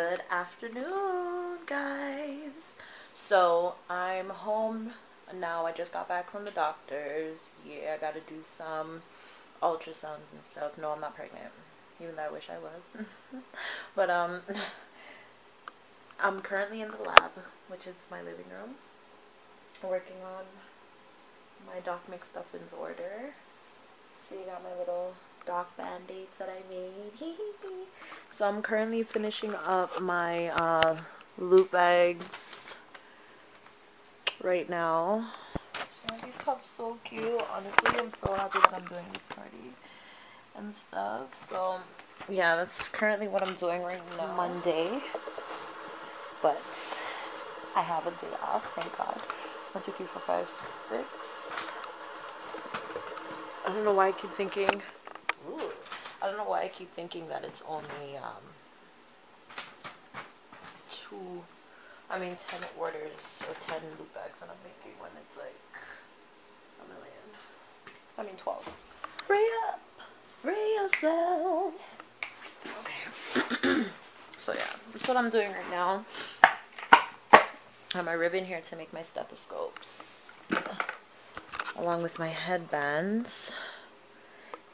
Good afternoon, guys. So I'm home now. I just got back from the doctor's. Yeah, I gotta do some ultrasounds and stuff. No, I'm not pregnant, even though I wish I was. But I'm currently in the lab, which is my living room, working on my DOC MCSTUFFINS order. So you got my little DOC band-aids that I made. So I'm currently finishing up my loop bags right now. So these cups so cute. Honestly, I'm so happy that I'm doing this party and stuff. So yeah, that's currently what I'm doing right now. It's Monday, but I have a day off, thank God. 1, 2, 3, 4, 5, 6. I don't know why I keep thinking. I don't know why I keep thinking that it's only 10 orders or 10 loop bags that I'm making when it's like a million. 12. Free up, free yourself. Okay. So yeah, that's what I'm doing right now. I have my ribbon here to make my stethoscopes, along with my headbands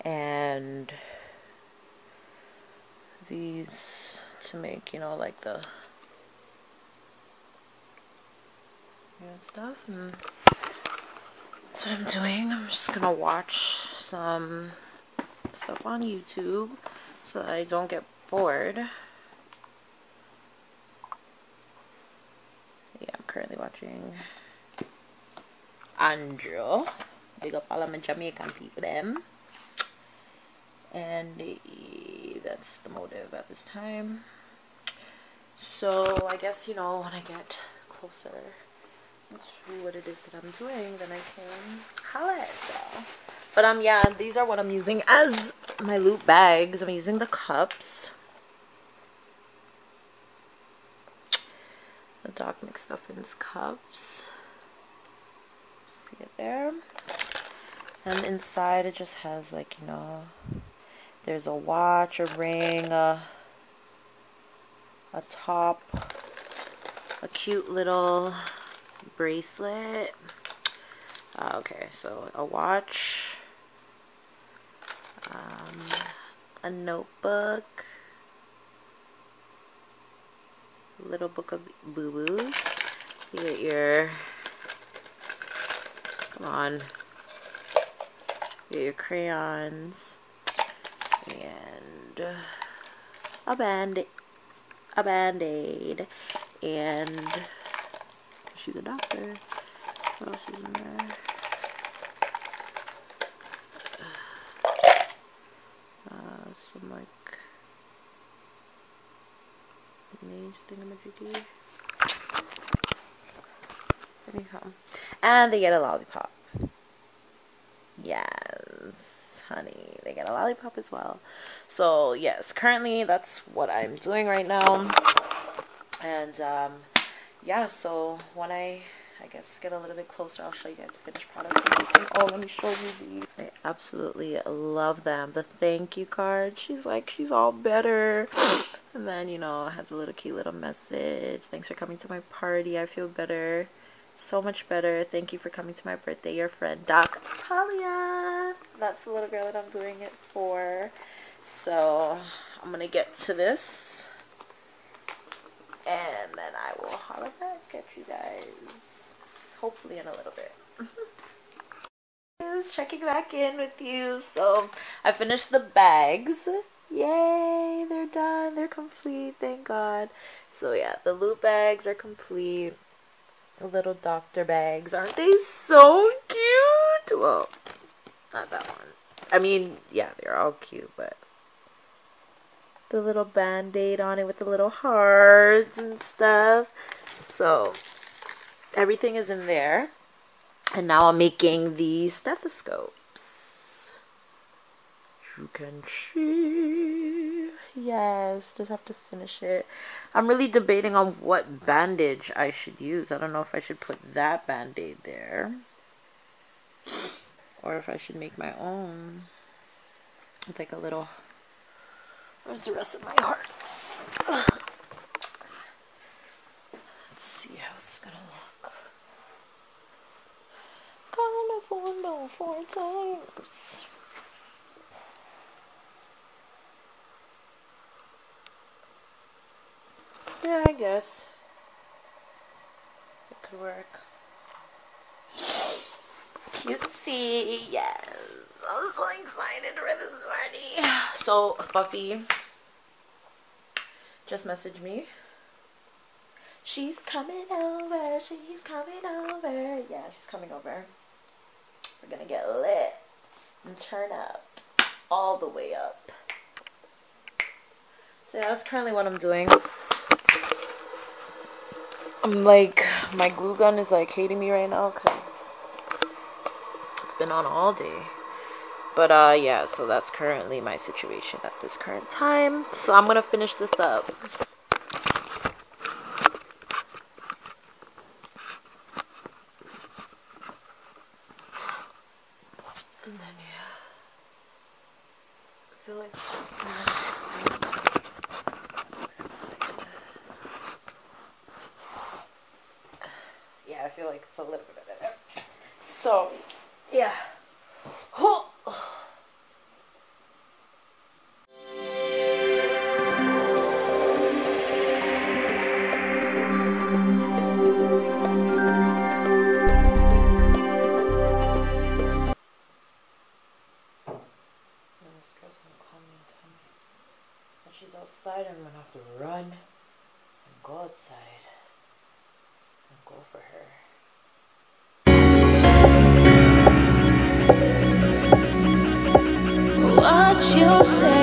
and these to make, you know, like the stuff. And that's what I'm doing. I'm just gonna watch some stuff on YouTube so that I don't get bored. Yeah, I'm currently watching Andrew. Big up all of my Jamaican people, them. And that's the motive at this time. So I guess, you know, when I get closer to what it is that I'm doing, then I can holla at y'all. But yeah, these are what I'm using as my loop bags. I'm using the cups, the DOC MCSTUFFINS cups. See it there? And inside it just has, like, you know, there's a watch, a ring, a top, a cute little bracelet. Okay, so a watch, a notebook, a little book of boo-boos. You get your, come on, you get your crayons, and a band-aid, and she's a doctor. What else is in there? Some like maze thingamajiggy. There you go. And they get a lollipop. Yes, honey, they get a lollipop as well. So yes, currently that's what I'm doing right now. And yeah, so when I guess get a little bit closer, I'll show you guys the finished products I'm making. Oh, let me show you these. I absolutely love them. The thank you card, she's like, she's all better. And then, you know, it has a little cute little message. Thanks for coming to my party. I feel better. So much better. Thank you for coming to my birthday. Your friend, Doc Talia. That's the little girl that I'm doing it for. So I'm going to get to this, and then I will holler back at you guys, hopefully in a little bit. Just checking back in with you. So I finished the bags. Yay, they're done. They're complete, thank God. So yeah, the loop bags are complete. The little doctor bags, aren't they so cute? Well, not that one. I mean, yeah, they're all cute, but the little band-aid on it with the little hearts and stuff. So everything is in there. And now I'm making the stethoscopes. You can see. Yes, just have to finish it. I'm really debating on what bandage I should use. I don't know if I should put that band-aid there, or if I should make my own. It's like a little, where's the rest of my hearts? no, 4 times. Yeah, I guess it could work. Cutesy, yes. I'm so excited for this party. So, Puppy just messaged me. She's coming over. She's coming over. Yeah, she's coming over. We're gonna get lit and turn up all the way up. So yeah, that's currently what I'm doing. I'm like, my glue gun is like hating me right now because it's been on all day. But yeah, so that's currently my situation at this current time. So I'm gonna finish this up. And then yeah, I feel like yeah, I feel like it's a little bit better. So yeah. She's outside, I'm gonna have to run and go outside and go for her. What you say?